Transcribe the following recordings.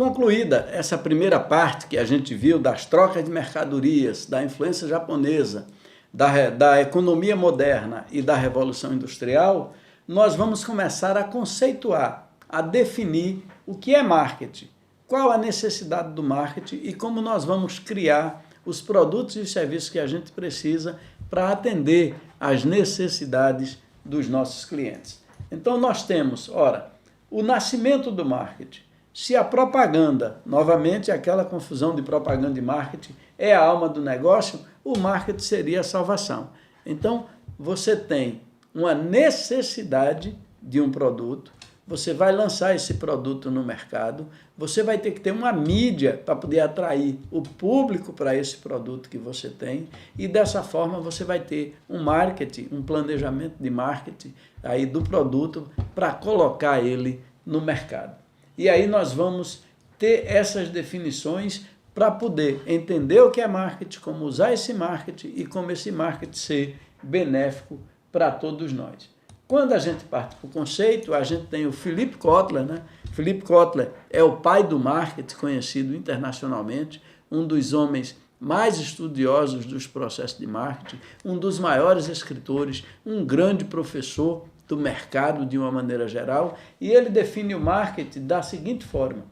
concluída essa primeira parte que a gente viu das trocas de mercadorias, da influência japonesa, da economia moderna e da Revolução Industrial, nós vamos começar a conceituar, a definir o que é marketing, qual a necessidade do marketing e como nós vamos criar os produtos e serviços que a gente precisa para atender às necessidades dos nossos clientes. Então nós temos, ora, o nascimento do marketing. Se a propaganda, novamente aquela confusão de propaganda e marketing, é a alma do negócio, o marketing seria a salvação. Então você tem uma necessidade de um produto, você vai lançar esse produto no mercado, você vai ter que ter uma mídia para poder atrair o público para esse produto que você tem e dessa forma você vai ter um marketing, um planejamento de marketing aí do produto para colocar ele no mercado. E aí nós vamos ter essas definições para poder entender o que é marketing, como usar esse marketing e como esse marketing ser benéfico para todos nós. Quando a gente parte para o conceito, a gente tem o Philip Kotler, né? Philip Kotler é o pai do marketing, conhecido internacionalmente, um dos homens mais estudiosos dos processos de marketing, um dos maiores escritores, um grande professor do mercado de uma maneira geral, e ele define o marketing da seguinte forma: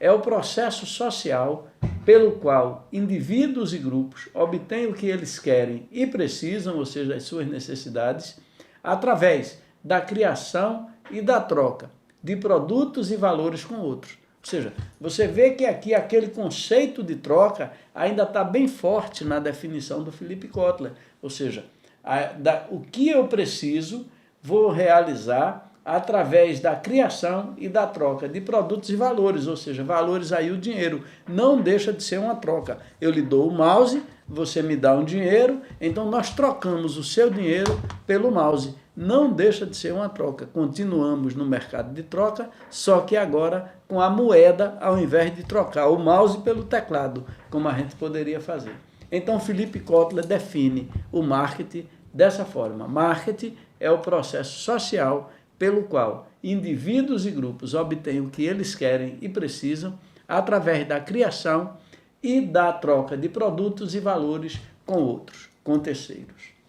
é o processo social pelo qual indivíduos e grupos obtêm o que eles querem e precisam, ou seja, as suas necessidades, através da criação e da troca de produtos e valores com outros. Ou seja, você vê que aqui aquele conceito de troca ainda está bem forte na definição do Philip Kotler. Ou seja, o que eu preciso, vou realizar através da criação e da troca de produtos e valores, ou seja, valores aí o dinheiro. Não deixa de ser uma troca. Eu lhe dou o mouse, você me dá um dinheiro, então nós trocamos o seu dinheiro pelo mouse. Não deixa de ser uma troca. Continuamos no mercado de troca, só que agora com a moeda, ao invés de trocar o mouse pelo teclado, como a gente poderia fazer. Então, Philip Kotler define o marketing dessa forma. Marketing é o processo social pelo qual indivíduos e grupos obtêm o que eles querem e precisam através da criação e da troca de produtos e valores com outros, com terceiros.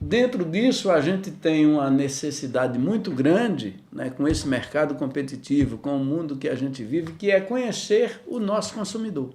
Dentro disso, a gente tem uma necessidade muito grande, né, com esse mercado competitivo, com o mundo que a gente vive, que é conhecer o nosso consumidor,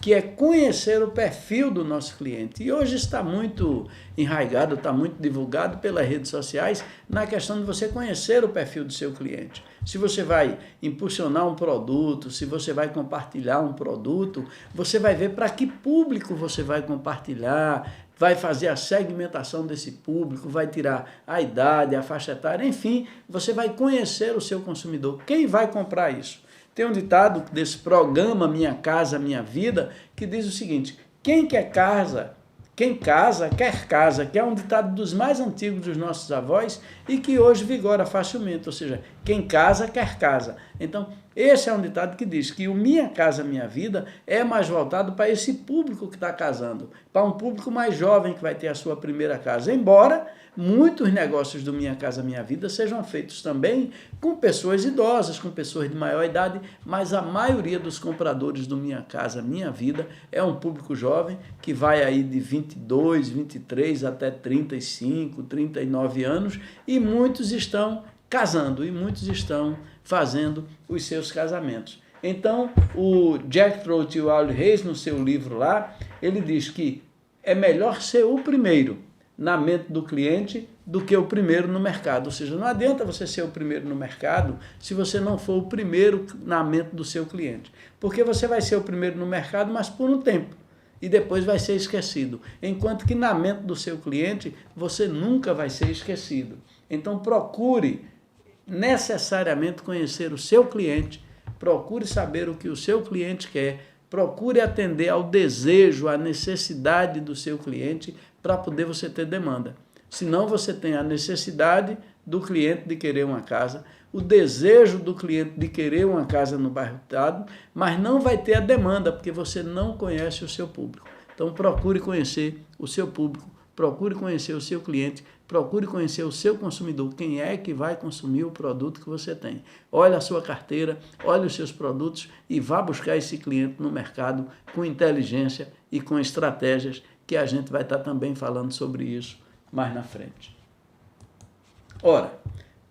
que é conhecer o perfil do nosso cliente. E hoje está muito enraizado, está muito divulgado pelas redes sociais na questão de você conhecer o perfil do seu cliente. Se você vai impulsionar um produto, se você vai compartilhar um produto, você vai ver para que público você vai compartilhar, vai fazer a segmentação desse público, vai tirar a idade, a faixa etária, enfim, você vai conhecer o seu consumidor. Quem vai comprar isso? Tem um ditado desse programa Minha Casa Minha Vida, que diz o seguinte: quem quer casa, quem casa, quer casa, que é um ditado dos mais antigos dos nossos avós e que hoje vigora facilmente, ou seja, quem casa, quer casa. Então, esse é um ditado que diz que o Minha Casa Minha Vida é mais voltado para esse público que está casando, para um público mais jovem que vai ter a sua primeira casa, embora muitos negócios do Minha Casa Minha Vida sejam feitos também com pessoas idosas, com pessoas de maior idade, mas a maioria dos compradores do Minha Casa Minha Vida é um público jovem que vai aí de 22, 23 até 35, 39 anos e muitos estão casando e muitos estão fazendo os seus casamentos. Então, o Jack Trout e o Howard Hayes, no seu livro lá, ele diz que é melhor ser o primeiro na mente do cliente do que o primeiro no mercado. Ou seja, não adianta você ser o primeiro no mercado se você não for o primeiro na mente do seu cliente. Porque você vai ser o primeiro no mercado, mas por um tempo. E depois vai ser esquecido. Enquanto que na mente do seu cliente, você nunca vai ser esquecido. Então procure necessariamente conhecer o seu cliente, procure saber o que o seu cliente quer, procure atender ao desejo, à necessidade do seu cliente para poder você ter demanda. Senão você tem a necessidade do cliente de querer uma casa, o desejo do cliente de querer uma casa no bairro tal, mas não vai ter a demanda porque você não conhece o seu público. Então procure conhecer o seu público, procure conhecer o seu cliente, procure conhecer o seu consumidor, quem é que vai consumir o produto que você tem. Olhe a sua carteira, olhe os seus produtos e vá buscar esse cliente no mercado com inteligência e com estratégias, que a gente vai estar também falando sobre isso mais na frente. Ora,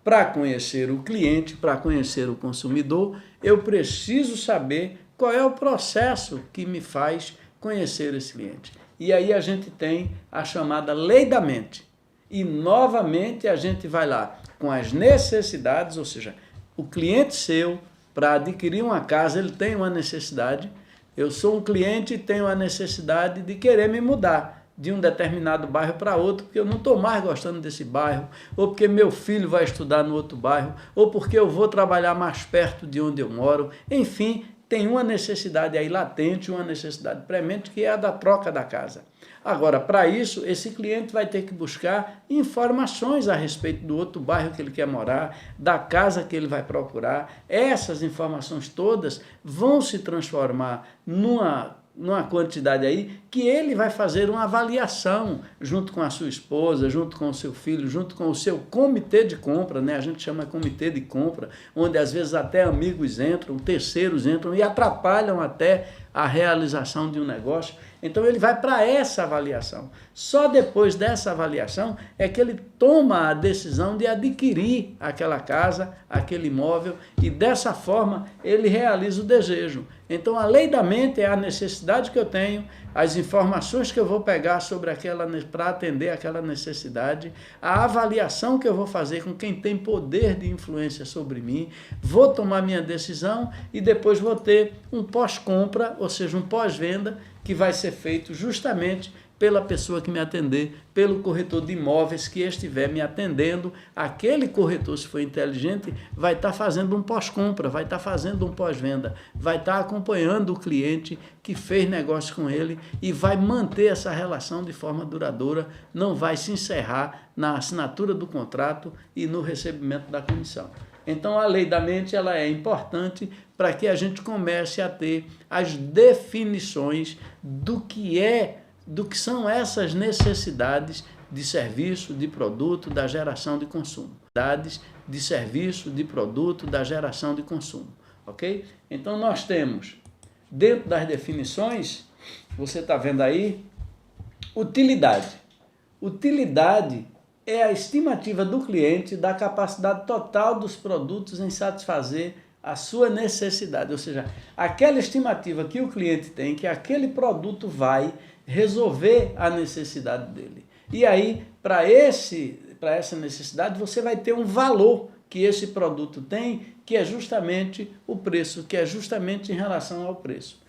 para conhecer o cliente, para conhecer o consumidor, eu preciso saber qual é o processo que me faz conhecer esse cliente. E aí a gente tem a chamada lei da mente. E novamente a gente vai lá com as necessidades, ou seja, o cliente seu, para adquirir uma casa, ele tem uma necessidade. Eu sou um cliente e tenho a necessidade de querer me mudar de um determinado bairro para outro, porque eu não estou mais gostando desse bairro, ou porque meu filho vai estudar no outro bairro, ou porque eu vou trabalhar mais perto de onde eu moro. Enfim, tem uma necessidade aí latente, uma necessidade premente, que é a da troca da casa. Agora, para isso, esse cliente vai ter que buscar informações a respeito do outro bairro que ele quer morar, da casa que ele vai procurar. Essas informações todas vão se transformar numa quantidade aí que ele vai fazer uma avaliação junto com a sua esposa, junto com o seu filho, junto com o seu comitê de compra, né? A gente chama comitê de compra, onde às vezes até amigos entram, terceiros entram e atrapalham até a realização de um negócio. Então ele vai para essa avaliação. Só depois dessa avaliação é que ele toma a decisão de adquirir aquela casa, aquele imóvel, e dessa forma ele realiza o desejo. Então a lei da mente é a necessidade que eu tenho, as informações que eu vou pegar sobre aquela, para atender aquela necessidade, a avaliação que eu vou fazer com quem tem poder de influência sobre mim, vou tomar minha decisão e depois vou ter um pós-compra, ou seja, um pós-venda, que vai ser feito justamente pela pessoa que me atender, pelo corretor de imóveis que estiver me atendendo. Aquele corretor, se for inteligente, vai estar fazendo um pós-compra, vai estar fazendo um pós-venda, vai estar acompanhando o cliente que fez negócio com ele e vai manter essa relação de forma duradoura, não vai se encerrar na assinatura do contrato e no recebimento da comissão. Então, a lei da mente ela é importante para que a gente comece a ter as definições do que são essas necessidades de serviço, de produto, da geração de consumo. De serviço, de produto, da geração de consumo. Ok? Então, nós temos, dentro das definições, você está vendo aí, utilidade. Utilidade é a estimativa do cliente da capacidade total dos produtos em satisfazer a sua necessidade, ou seja, aquela estimativa que o cliente tem, que aquele produto vai resolver a necessidade dele. E aí, para essa necessidade, você vai ter um valor que esse produto tem, que é justamente o preço, que é justamente em relação ao preço.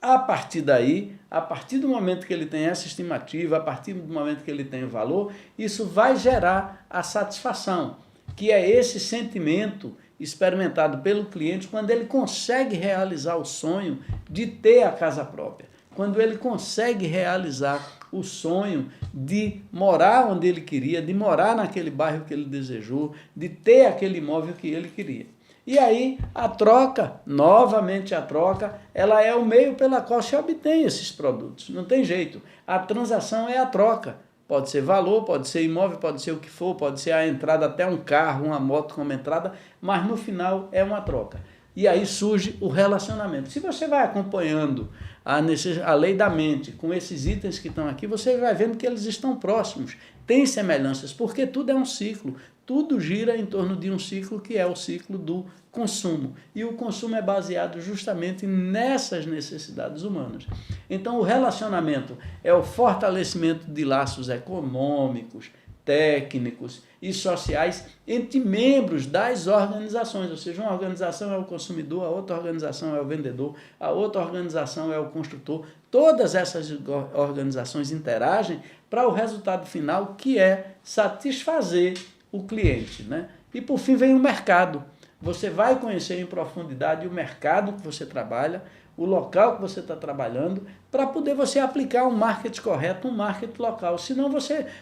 A partir daí, a partir do momento que ele tem essa estimativa, a partir do momento que ele tem o valor, isso vai gerar a satisfação, que é esse sentimento experimentado pelo cliente quando ele consegue realizar o sonho de ter a casa própria, quando ele consegue realizar o sonho de morar onde ele queria, de morar naquele bairro que ele desejou, de ter aquele imóvel que ele queria. E aí a troca, novamente a troca, ela é o meio pela qual se obtém esses produtos. Não tem jeito. A transação é a troca. Pode ser valor, pode ser imóvel, pode ser o que for, pode ser a entrada até um carro, uma moto como entrada, mas no final é uma troca. E aí surge o relacionamento. Se você vai acompanhando a lei da mente com esses itens que estão aqui, você vai vendo que eles estão próximos, tem semelhanças, porque tudo é um ciclo. Tudo gira em torno de um ciclo que é o ciclo do consumo. E o consumo é baseado justamente nessas necessidades humanas. Então, o relacionamento é o fortalecimento de laços econômicos, técnicos e sociais entre membros das organizações. Ou seja, uma organização é o consumidor, a outra organização é o vendedor, a outra organização é o construtor. Todas essas organizações interagem para o resultado final, que é satisfazer o cliente, né? E por fim vem o mercado. Você vai conhecer em profundidade o mercado que você trabalha, o local que você está trabalhando, para poder você aplicar um marketing correto, um marketing local. Senão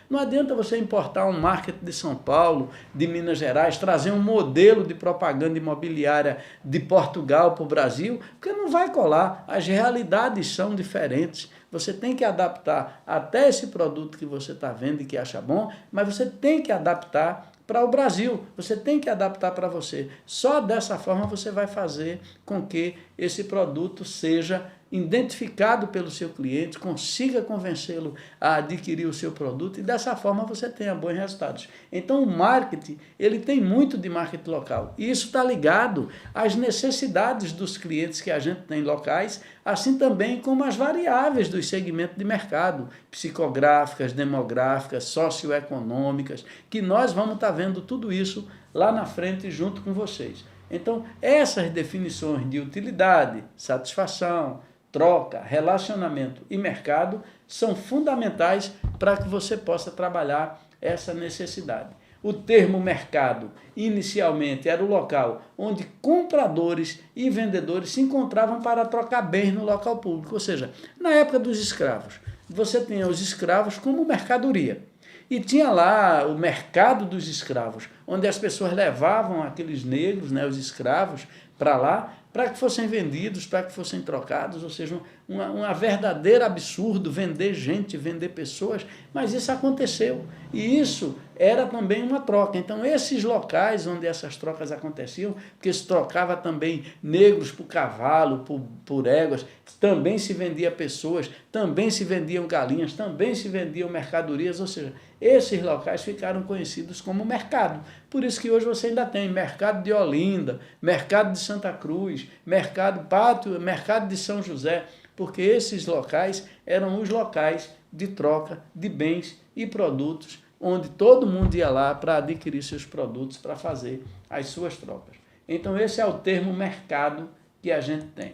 não adianta você importar um marketing de São Paulo, de Minas Gerais, trazer um modelo de propaganda imobiliária de Portugal para o Brasil, porque não vai colar. As realidades são diferentes. Você tem que adaptar até esse produto que você está vendo e que acha bom, mas você tem que adaptar para o Brasil, você tem que adaptar para você. Só dessa forma você vai fazer com que esse produto seja identificado pelo seu cliente, consiga convencê-lo a adquirir o seu produto e dessa forma você tenha bons resultados. Então o marketing, ele tem muito de marketing local e isso está ligado às necessidades dos clientes que a gente tem locais, assim também como as variáveis dos segmentos de mercado, psicográficas, demográficas, socioeconômicas, que nós vamos estar vendo tudo isso lá na frente junto com vocês. Então, essas definições de utilidade, satisfação, troca, relacionamento e mercado são fundamentais para que você possa trabalhar essa necessidade. O termo mercado, inicialmente, era o local onde compradores e vendedores se encontravam para trocar bens no local público, ou seja, na época dos escravos. Você tinha os escravos como mercadoria. E tinha lá o mercado dos escravos, onde as pessoas levavam aqueles negros, né, os escravos, para lá, para que fossem vendidos, para que fossem trocados, ou seja, um verdadeiro absurdo vender gente, vender pessoas, mas isso aconteceu. E isso era também uma troca. Então, esses locais onde essas trocas aconteciam, porque se trocava também negros por cavalo, por éguas, também se vendia pessoas, também se vendiam galinhas, também se vendiam mercadorias, ou seja, esses locais ficaram conhecidos como mercado. Por isso que hoje você ainda tem mercado de Olinda, mercado de Santa Cruz, mercado Pátio, mercado de São José, porque esses locais eram os locais de troca de bens e produtos, onde todo mundo ia lá para adquirir seus produtos, para fazer as suas trocas. Então esse é o termo mercado que a gente tem.